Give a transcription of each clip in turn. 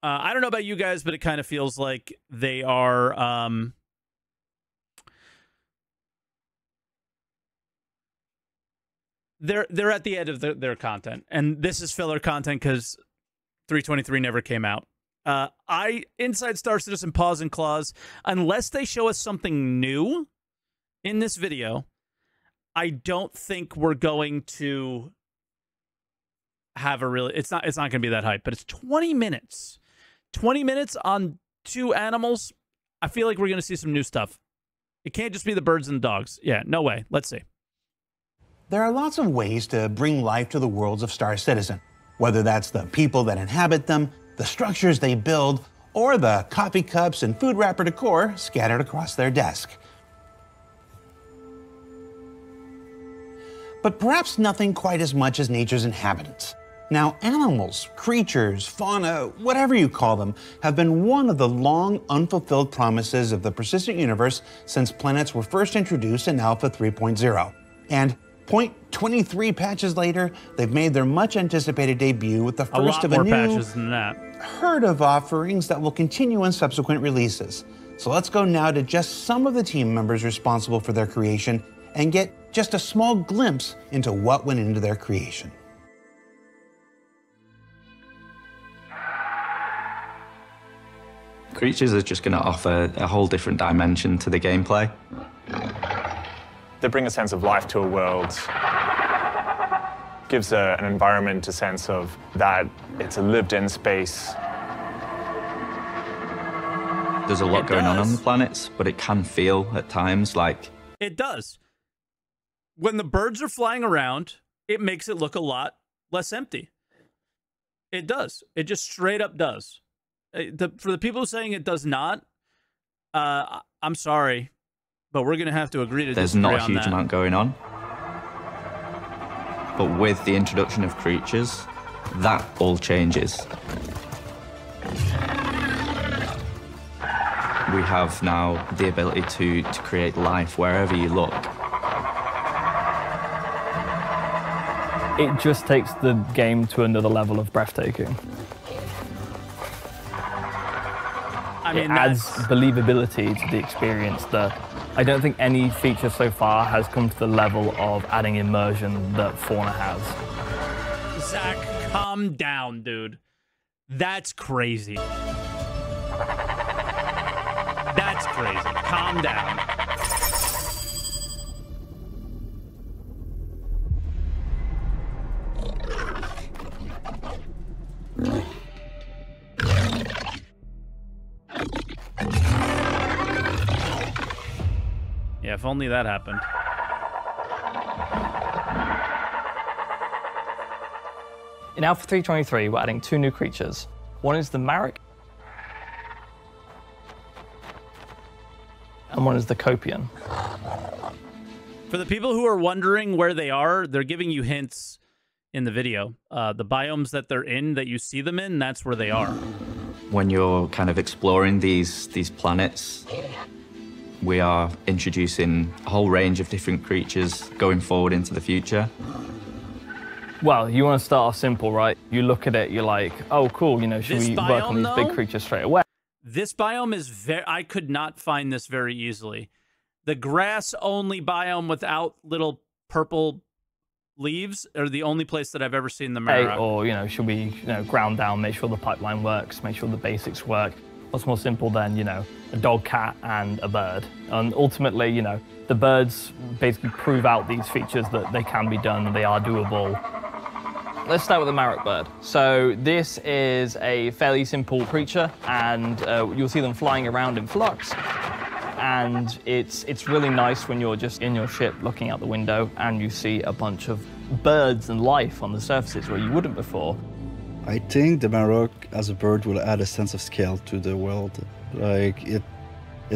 I don't know about you guys, but it kind of feels like they are they're at the end of their content, and this is filler content because 323 never came out. Inside Star Citizen Paws and Claws, unless they show us something new in this video, I don't think we're going to have a really... It's not going to be that hype, but it's 20 minutes. 20 minutes on 2 animals. I feel like we're going to see some new stuff. It can't just be the birds and the dogs. Yeah, no way. Let's see. There are lots of ways to bring life to the worlds of Star Citizen, whether that's the people that inhabit them, the structures they build, or the coffee cups and food wrapper decor scattered across their desk. But perhaps nothing quite as much as nature's inhabitants. Now, animals, creatures, fauna, whatever you call them, have been one of the long unfulfilled promises of the persistent universe since planets were first introduced in Alpha 3.0. And 0.23 patches later, they've made their much anticipated debut with the first of a new patches than that. herd of offerings that will continue in subsequent releases. So let's go now to just some of the team members responsible for their creation and get just a small glimpse into what went into their creation. Creatures are just going to offer a whole different dimension to the gameplay. They bring a sense of life to a world, gives an environment a sense of that it's a lived-in space. There's a lot going on the planets, but it can feel at times like... It does. When the birds are flying around, it makes it look a lot less empty. It does. It just straight up does. For the people saying it does not, I'm sorry, but we're going to have to agree to disagree on that. There's not a huge amount going on. But with the introduction of creatures, that all changes. We have now the ability to create life wherever you look. It just takes the game to another level of breathtaking. I mean, it adds believability to the experience that I don't think any feature so far has come to the level of adding immersion that Fauna has. Zach, calm down, dude. That's crazy. That's crazy. Calm down. Yeah, if only that happened. In Alpha 323, we're adding 2 new creatures. One is the Marek, and one is the Copian. For the people who are wondering where they are, they're giving you hints in the video. The biomes that they're in, that you see them in, that's where they are. When you're kind of exploring these planets, we are introducing a whole range of different creatures going forward into the future. Well, you want to start off simple, right? You look at it, you're like, oh, cool, you know, should we work on these big creatures straight away? This biome is I could not find this very easily. The grass-only biome without little purple leaves are the only place that I've ever seen the Marek. Or, you know, should we, ground down, make sure the pipeline works, make sure the basics work? What's more simple than, a dog, cat, and a bird? And ultimately, the birds basically prove out these features that they can be done and they are doable. Let's start with the Marek bird. So this is a fairly simple creature, and you'll see them flying around in flux. And it's really nice when you're just in your ship looking out the window and you see a bunch of birds and life on the surfaces where you wouldn't before. I think the Marek as a bird will add a sense of scale to the world. Like it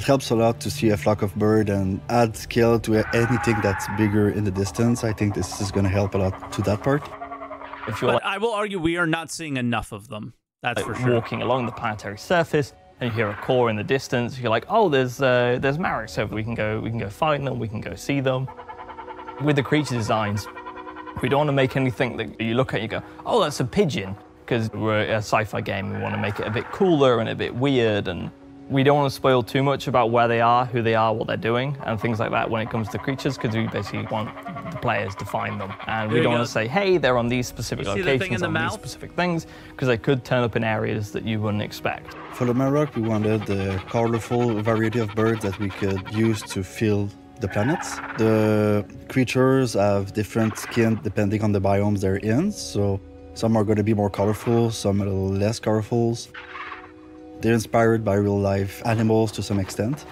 helps a lot to see a flock of birds and add scale to anything that's bigger in the distance. I think this is going to help a lot to that part. If you're I will argue we are not seeing enough of them. That's for sure. Walking along the planetary surface and you hear a core in the distance, you're like, oh, there's Marek, so we can go find them, we can go see them. With the creature designs, we don't want to make anything that you look at and you go, oh, that's a pigeon. because we're a sci-fi game. We want to make it a bit cooler and a bit weird, and we don't want to spoil too much about where they are, who they are, what they're doing, and things like that when it comes to creatures, because we basically want the players to find them. And we don't want to say, hey, they're on these specific locations, on these specific things, because they could turn up in areas that you wouldn't expect. For the Marok, we wanted a colorful variety of birds that we could use to fill the planets. The creatures have different skin depending on the biomes they're in, so some are going to be more colorful, some a little less colorful. They're inspired by real-life animals to some extent.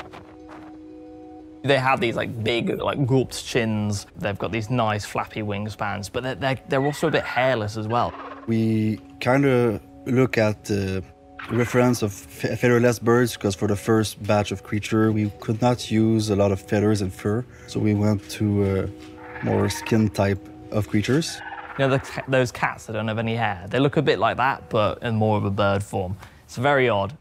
They have these like big, like gulped chins. They've got these nice flappy wingspans, but they're also a bit hairless as well. We kind of look at the reference of featherless birds because for the first batch of creature, we could not use a lot of feathers and fur, so we went to a more skin type of creatures. You know, those cats that don't have any hair, they look a bit like that, but in more of a bird form. It's very odd.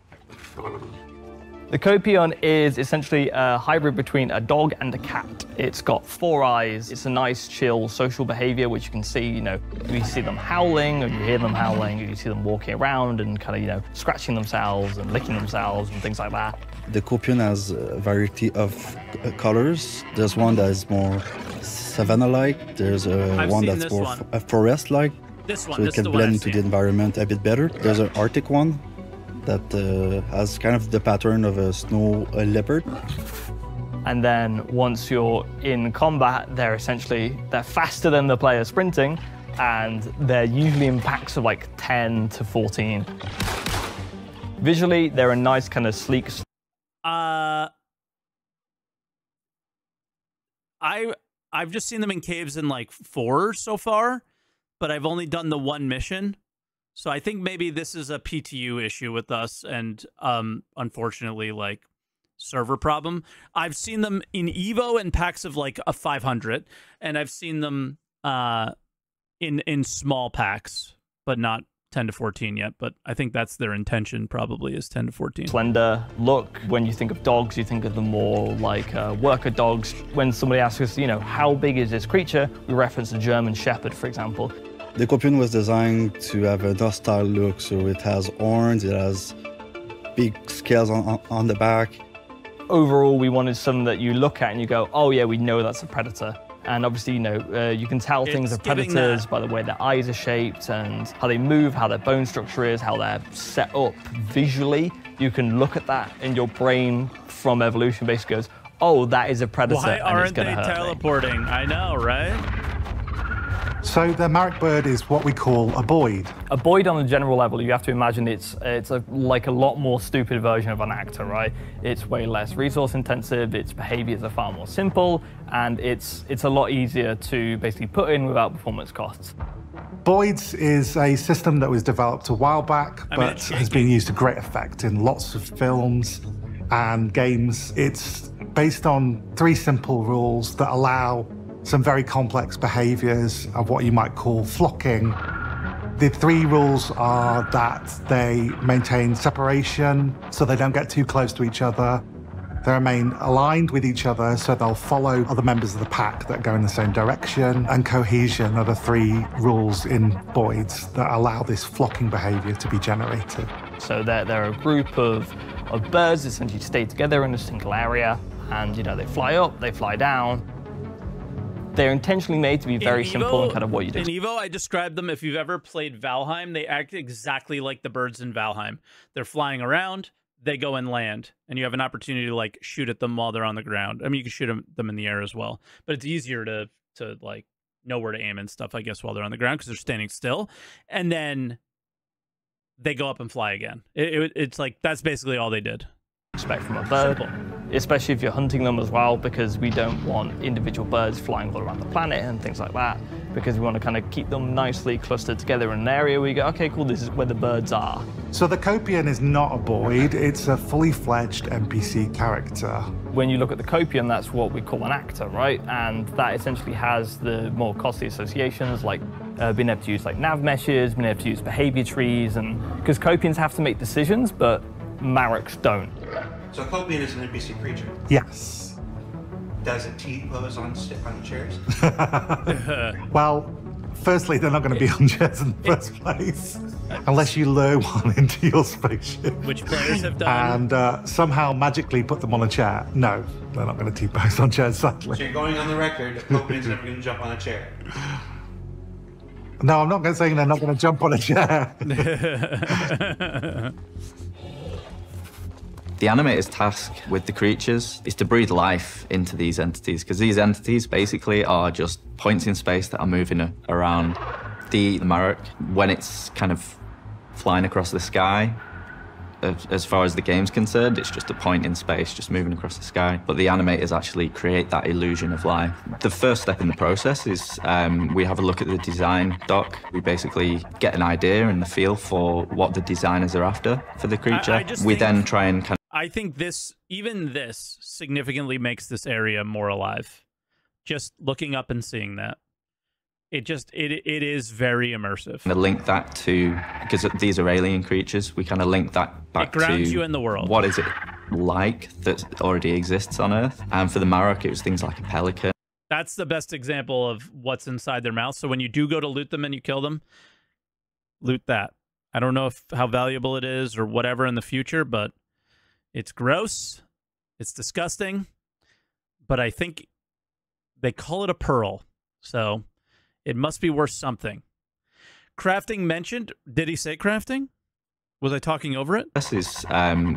The Copion is essentially a hybrid between a dog and a cat. It's got 4 eyes. It's a nice, chill, social behavior, which you can see, you know, you see them howling, or you hear them howling, or you see them walking around and kind of, you know, scratching themselves and licking themselves and things like that. The Copion has a variety of colors. There's one that is more savanna-like. There's one that's more forest-like. This one, so it can blend into the environment a bit better. There's an Arctic one that has kind of the pattern of a snow leopard. And then once you're in combat, they're faster than the player sprinting, and they're usually in packs of like 10 to 14. Visually, they're a nice kind of sleek. I've just seen them in caves in like 4 so far, but I've only done the 1 mission. So I think maybe this is a PTU issue with us and, unfortunately, like, server problem. I've seen them in Evo in packs of, like, a 500, and I've seen them in small packs, but not 10 to 14 yet. But I think that's their intention, probably, is 10 to 14. Slender look. When you think of dogs, you think of them more like worker dogs. When somebody asks us, you know, how big is this creature, we reference a German Shepherd, for example. The Copion was designed to have a hostile look, so it has horns, it has big scales on the back. Overall, we wanted something that you look at and you go, oh yeah, we know that's a predator. And obviously, you know, you can tell things are predators by the way their eyes are shaped and how they move, how their bone structure is, how they're set up visually. You can look at that and your brain from evolution basically goes, oh, that is a predator. Why and it's aren't they teleporting? I know, right? So the Marok bird is what we call a boid. A boid on a general level, you have to imagine it's like a lot more stupid version of an actor, right? It's way less resource intensive, its behaviors are far more simple, and it's a lot easier to basically put in without performance costs. Boids is a system that was developed a while back, but has been used to great effect in lots of films and games. It's based on 3 simple rules that allow some very complex behaviors of what you might call flocking. The 3 rules are that they maintain separation, so they don't get too close to each other. They remain aligned with each other, so they'll follow other members of the pack that go in the same direction. And cohesion are the 3 rules in boids that allow this flocking behavior to be generated. So they're a group of birds that essentially stay together in a single area, and you know, they fly up, they fly down. They're intentionally made to be very simple and kind of what you do. In Evo, I described them, if you've ever played Valheim, they act exactly like the birds in Valheim. They're flying around, they go and land, and you have an opportunity to like shoot at them while they're on the ground. I mean, you can shoot them in the air as well, but it's easier to like know where to aim and stuff, I guess, while they're on the ground because they're standing still. And then they go up and fly again. It's like, that's basically all they did. Expect from a bird, especially if you're hunting them as well, because we don't want individual birds flying all around the planet and things like that, because we want to kind of keep them nicely clustered together in an area where you go, okay, cool, this is where the birds are. So the Copion is not a boid, it's a fully fledged NPC character. When you look at the Copion, that's what we call an actor, right? And that essentially has the more costly associations, like being able to use like nav meshes, being able to use behavior trees, and because Copions have to make decisions, but Maroks don't. So Copion is an NPC creature? Yes. Does it T-pose on chairs? Well, firstly, they're not going to be on chairs in the first place, unless you lure one into your spaceship. Which players have done. And somehow magically put them on a chair. No, they're not going to T-pose on chairs, sadly. So you're going on the record, Copian's never going to jump on a chair. No, I'm not going to say they're not going to jump on a chair. The animator's task with the creatures is to breathe life into these entities, because these entities basically are just points in space that are moving around. The Marok, when it's kind of flying across the sky, as far as the game's concerned, it's just a point in space, just moving across the sky. But the animators actually create that illusion of life. The first step in the process is we have a look at the design doc. We basically get an idea and the feel for what the designers are after for the creature. We then try and kind of... I think even this significantly makes this area more alive. Just looking up and seeing that. It is very immersive. And link that to, because these are alien creatures, we kind of link that back to... It grounds you in the world. What is it like that already exists on Earth? And for the Marok, it was things like a pelican. That's the best example of what's inside their mouth. So when you do go to loot them and you kill them, loot that. I don't know how valuable it is or whatever in the future, but it's gross. It's disgusting. But I think they call it a pearl. So... it must be worth something. Crafting mentioned. Did he say crafting? Was I talking over it? This is,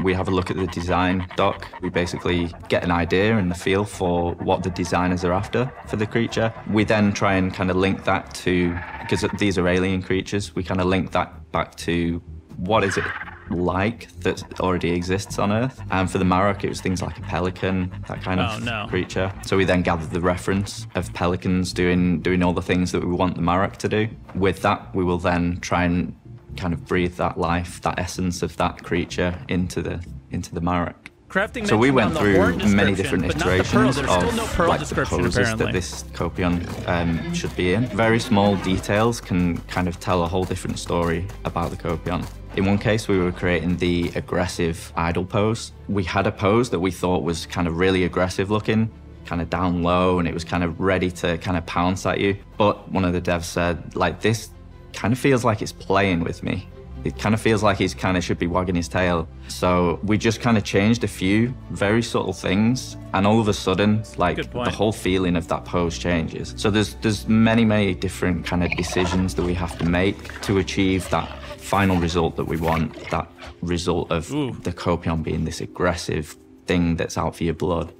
we have a look at the design doc. We basically get an idea and the feel for what the designers are after for the creature. We then try and kind of link that to, because these are alien creatures, we kind of link that back to what is it like that already exists on Earth. And for the Marok, it was things like a pelican, that kind of creature. So we then gathered the reference of pelicans doing all the things that we want the Marok to do. With that, we will then try and kind of breathe that life, that essence of that creature into the Marok. Crafting so we went through many different but iterations the of like the poses that this Copion should be in. Very small details can kind of tell a whole different story about the Copion. In one case, we were creating the aggressive idle pose. We had a pose that we thought was kind of really aggressive looking, kind of down low, and it was kind of ready to kind of pounce at you. But one of the devs said, like, this kind of feels like it's playing with me. It kind of feels like he's kind of should be wagging his tail. So we just kind of changed a few very subtle things, and all of a sudden, like, the whole feeling of that pose changes. So there's many different kind of decisions that we have to make to achieve that final result that we want, that result of the Copion being this aggressive thing that's out for your blood.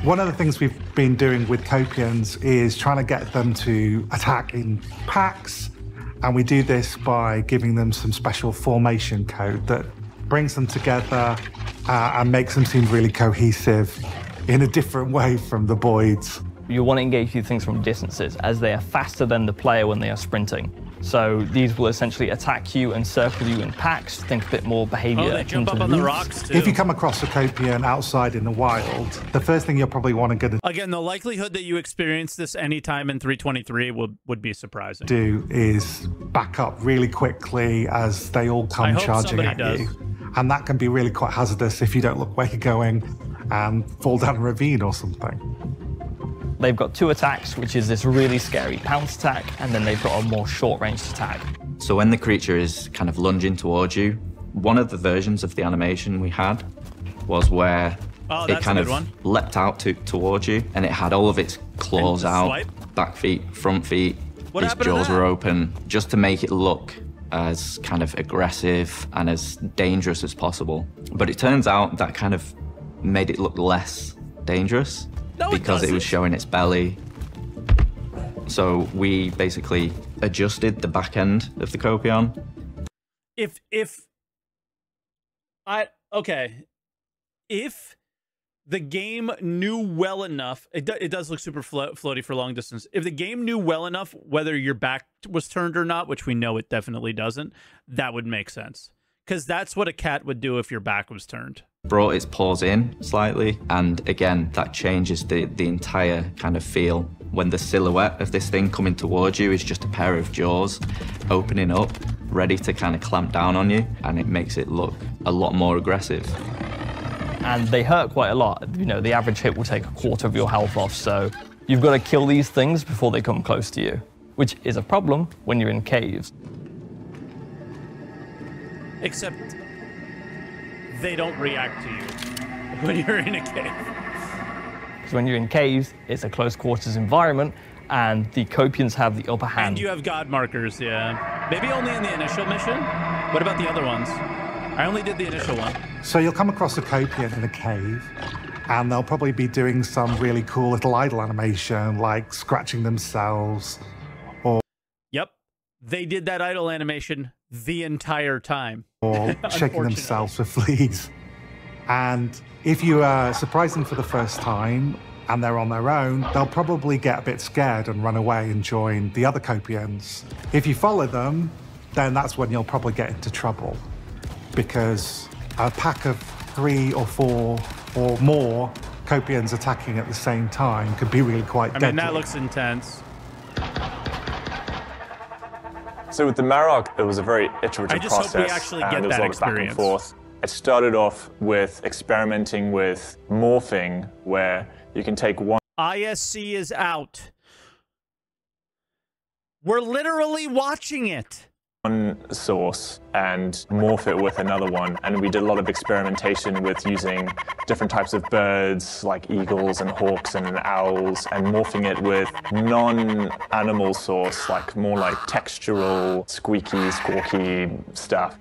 One of the things we've been doing with Copions is trying to get them to attack in packs. And we do this by giving them some special formation code that brings them together and makes them seem really cohesive in a different way from the Boids. You want to engage these things from distances, as they are faster than the player when they are sprinting. So these will essentially attack you and circle you in packs. Think a bit more behavior. Oh, they jump up on the rocks too. If you come across a Copion outside in the wild, the first thing you'll probably want to do... Again, the likelihood that you experience this anytime in 323 would be surprising. ...do is back up really quickly as they all come charging at you. And that can be really quite hazardous if you don't look where you're going and fall down a ravine or something. They've got two attacks, which is this really scary pounce attack, and then they've got a more short-range attack. So when the creature is kind of lunging towards you, one of the versions of the animation we had was where it kind of leapt out towards you, and it had all of its claws out, back feet, front feet, its jaws were open, just to make it look as kind of aggressive and as dangerous as possible. But it turns out that kind of made it look less dangerous. No, because it was showing its belly. So we basically adjusted the back end of the Copion. If the game knew well enough, it does look super floaty for long distance. If the game knew well enough whether your back was turned or not, which we know it definitely doesn't, that would make sense. Because that's what a cat would do if your back was turned. Brought its paws in slightly, and again, that changes the entire kind of feel. When the silhouette of this thing coming towards you is just a pair of jaws opening up, ready to kind of clamp down on you, and it makes it look a lot more aggressive. And they hurt quite a lot. You know, the average hit will take a quarter of your health off, so you've got to kill these things before they come close to you. which is a problem when you're in caves. Except they don't react to you when you're in a cave. Because when you're in caves, it's a close quarters environment, and the Copians have the upper hand. And you have God markers, yeah. Maybe only in the initial mission? What about the other ones? I only did the initial one. So you'll come across a Copian in a cave, and they'll probably be doing some really cool little idle animation, like scratching themselves, or... Yep. They did that idle animation the entire time. Or shaking themselves with fleas. And if you surprise them for the first time, and they're on their own, they'll probably get a bit scared and run away and join the other Copians. If you follow them, then that's when you'll probably get into trouble, because a pack of 3 or 4 or more Copians attacking at the same time could be really quite deadly. I mean, that looks intense. So with the Marok, it was a very iterative I just process. hope we actually get and there was that a lot of back and experience. forth. It started off with experimenting with morphing, where you can take one ISC is out. We're literally watching it. source and morph it with another one. And we did a lot of experimentation with using different types of birds, like eagles and hawks and owls, and morphing it with non-animal source, like more like textural, squeaky, squawky stuff.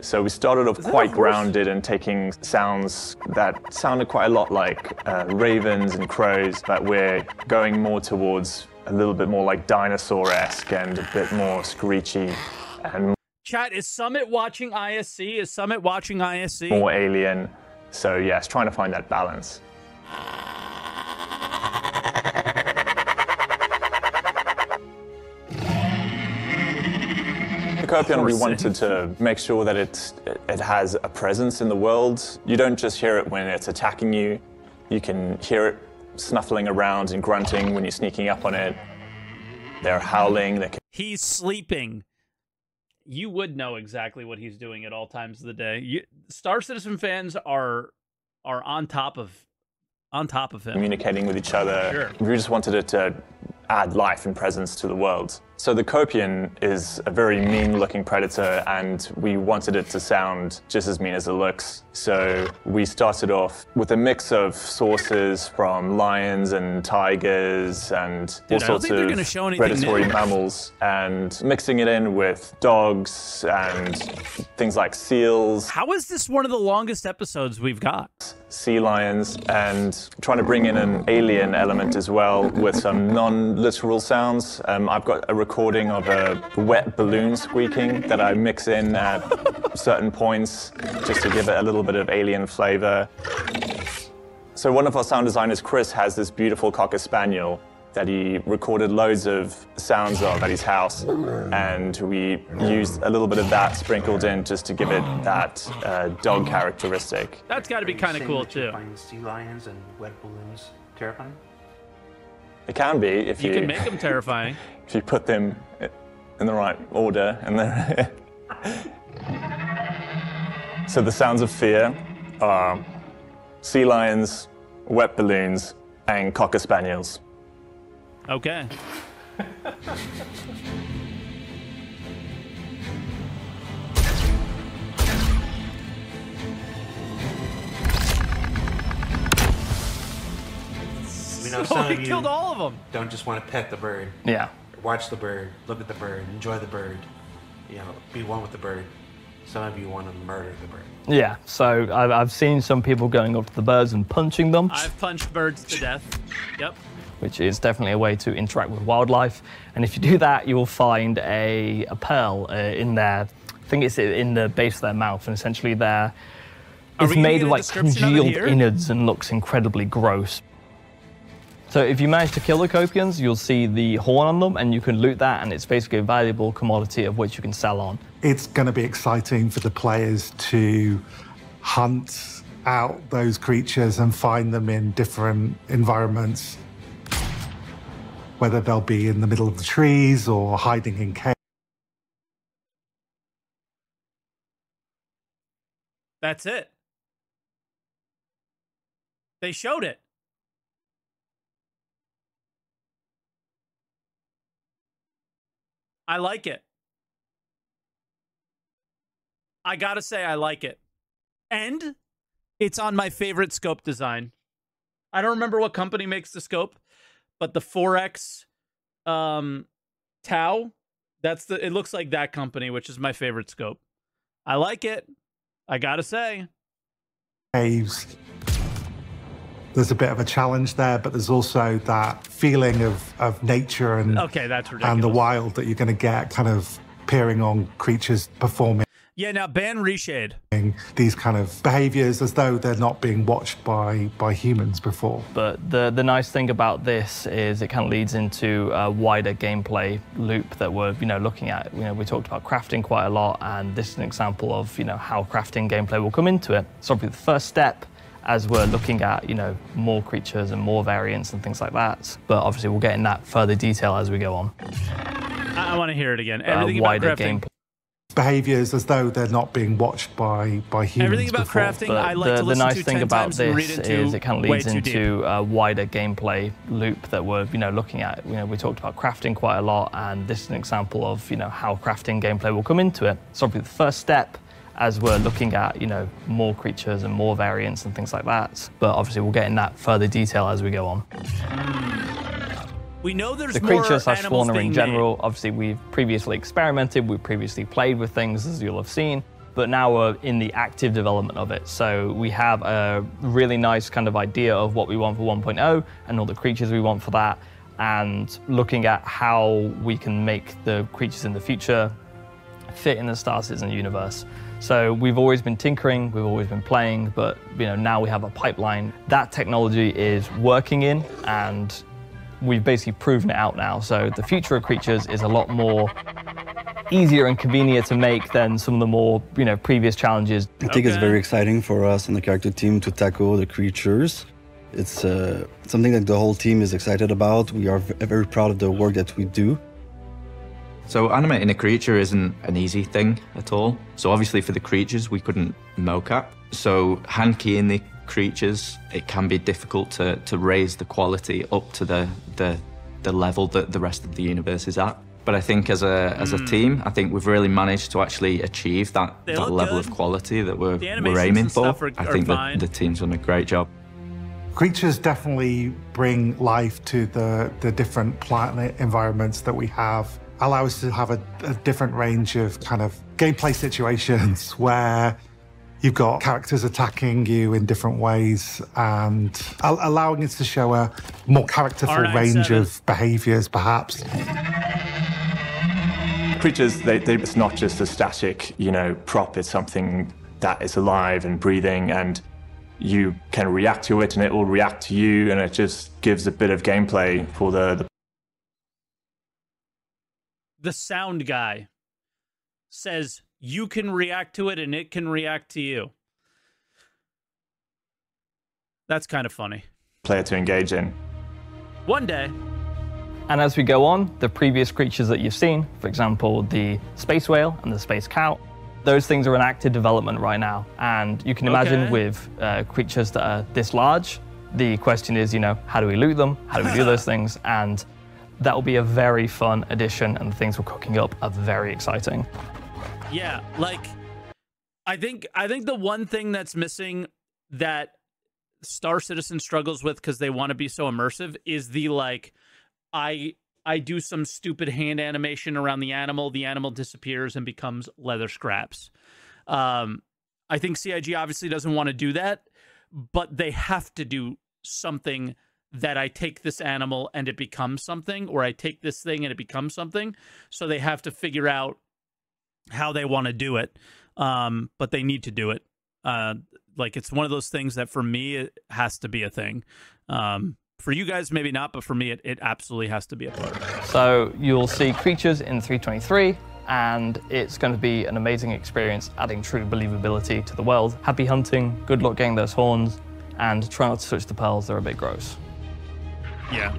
So we started off quite grounded and taking sounds that sounded quite a lot like ravens and crows, but we're going more towards a little bit more like dinosaur-esque and a bit more screechy and Chat, is Summit watching ISC? Is Summit watching ISC? more alien. So yes, trying to find that balance. The Copion, we wanted to make sure that it has a presence in the world. You don't just hear it when it's attacking you. You can hear it snuffling around and grunting when you're sneaking up on it. They're howling. He's sleeping. You would know exactly what he's doing at all times of the day. Star Citizen fans are on top of him. Communicating with each other. Sure. We just wanted it to add life and presence to the world. So the Copian is a very mean-looking predator, and we wanted it to sound just as mean as it looks. So we started off with a mix of sources from lions and tigers and all sorts of predatory mammals, and mixing it in with dogs and things like seals. How is this one of the longest episodes we've got? Sea lions, and trying to bring in an alien element as well with some non-literal sounds. I've got a recording of a wet balloon squeaking that I mix in at certain points just to give it a little bit of alien flavor. So one of our sound designers, Chris, has this beautiful Cocker Spaniel that he recorded loads of sounds of at his house, and we used a little bit of that sprinkled in just to give it that dog characteristic. That's got to be kind of cool too. Find sea lions and wet balloons terrifying? It can be if You can make them terrifying. if you put them in the right order. And then so the sounds of fear are sea lions, wet balloons, and Cocker Spaniels. Okay. We know Oh, some he of you killed all of them. don't just want to pet the bird. Yeah. Watch the bird, look at the bird, enjoy the bird, be one with the bird. Some of you want to murder the bird. Yeah, so I've seen some people going up to the birds and punching them, I've punched birds to death. Yep. which is definitely a way to interact with wildlife. And if you do that, you will find a pearl in their, I think it's in the base of their mouth, and essentially it's made of like congealed innards and looks incredibly gross. So if you manage to kill the Copians, you'll see the horn on them, and you can loot that, and it's basically a valuable commodity of which you can sell on. It's going to be exciting for the players to hunt out those creatures and find them in different environments, whether they'll be in the middle of the trees or hiding in caves. That's it. They showed it. I like it. I gotta say, I like it. And it's on my favorite scope design. I don't remember what company makes the scope, but the 4X Tau, it looks like that company, which is my favorite scope. I like it. I gotta say. There's a bit of a challenge there, but there's also that feeling of nature and okay, that's ridiculous. And the wild that you're going to get kind of peering on creatures performing. Yeah, now ban reshade. These kind of behaviors as though they're not being watched by humans before. But the nice thing about this is it kind of leads into a wider gameplay loop that we're looking at. We talked about crafting quite a lot, and this is an example of how crafting gameplay will come into it. So probably the first step as we're looking at more creatures and more variants and things like that. But obviously we'll get in that further detail as we go on. I want to hear it again. Everything about crafting. Behaviors as though they're not being watched by humans. Everything about before. crafting, I like to listen to 10 times and read into. The nice thing about this is it kind of leads into a wider gameplay loop that we're looking at. We talked about crafting quite a lot, and this is an example of how crafting gameplay will come into it. So probably the first step as we're looking at more creatures and more variants and things like that. But obviously we'll get in that further detail as we go on. We know there's the more creature slash animals fauna in being general. made. Obviously, we've previously experimented, we've previously played with things, as you'll have seen, but now we're in the active development of it. So we have a really nice kind of idea of what we want for 1.0 and all the creatures we want for that, and looking at how we can make the creatures in the future fit in the Star Citizen universe. So we've always been tinkering, we've always been playing, but now we have a pipeline. That technology is working in, and we've basically proven it out now. So the future of creatures is a lot more easier and convenient to make than some of the more previous challenges. I think it's very exciting for us and the character team to tackle the creatures. It's something that the whole team is excited about. We are very proud of the work that we do. So animating a creature isn't an easy thing at all. So obviously for the creatures, we couldn't mocap. So hand keying the creatures, it can be difficult to raise the quality up to the level that the rest of the universe is at. But I think as a team, I think we've really managed to actually achieve that level of quality that we're aiming for. I think that the team's done a great job. Creatures definitely bring life to the different planet environments that we have, allow us to have a different range of kind of gameplay situations where you've got characters attacking you in different ways and allowing us to show a more characterful range of behaviors, perhaps. Creatures, it's not just a static, prop. It's something that is alive and breathing, and you can react to it, and it will react to you, and it just gives a bit of gameplay for the sound guy says you can react to it and it can react to you. That's kind of funny. Player to engage in. One day. And as we go on, the previous creatures that you've seen, for example, the space whale and the space cow, those things are in active development right now. And you can imagine with creatures that are this large, the question is, how do we loot them? How do we do those things? And that will be a very fun addition, and the things we're cooking up are very exciting. Yeah, I think the one thing that's missing that Star Citizen struggles with because they want to be so immersive is the I do some stupid hand animation around the animal disappears and becomes leather scraps. I think CIG obviously doesn't want to do that, but they have to do something that I take this animal and it becomes something, or I take this thing and it becomes something. So they have to figure out how they want to do it, but they need to do it. It's one of those things that for me, it has to be a thing. For you guys, maybe not, but for me, it absolutely has to be a part. So you'll see creatures in 323, and it's going to be an amazing experience, adding true believability to the world. Happy hunting, good luck getting those horns, and try not to touch the pearls, they're a bit gross. Yeah.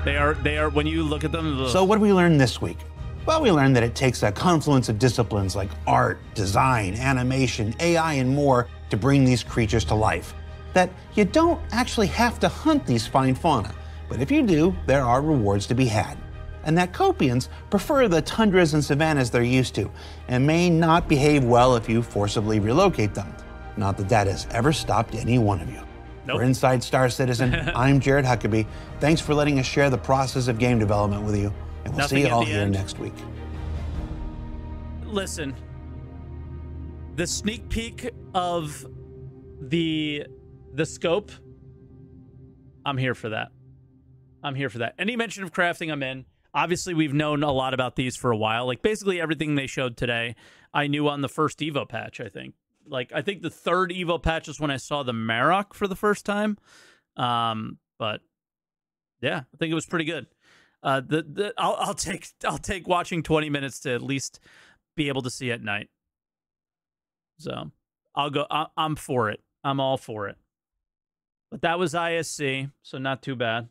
They are, when you look at them. So what did we learn this week? Well, we learned that it takes a confluence of disciplines like art, design, animation, AI, and more to bring these creatures to life. That you don't actually have to hunt these fine fauna, but if you do, there are rewards to be had. and that Copians prefer the tundras and savannas they're used to, and may not behave well if you forcibly relocate them. Not that that has ever stopped any one of you. Nope. For Inside Star Citizen, I'm Jared Huckabee. Thanks for letting us share the process of game development with you, and we'll see you all here next week. Listen, the sneak peek of the scope, I'm here for that. I'm here for that. Any mention of crafting, I'm in. Obviously, we've known a lot about these for a while. Like, basically everything they showed today, I knew on the first Evo patch, I think. Like, I think the third Evo patch is when I saw the Marok for the first time. But yeah, I think it was pretty good. I'll take watching 20 minutes to at least be able to see at night. So I'll go. I'm for it. I'm all for it. But that was ISC, so not too bad.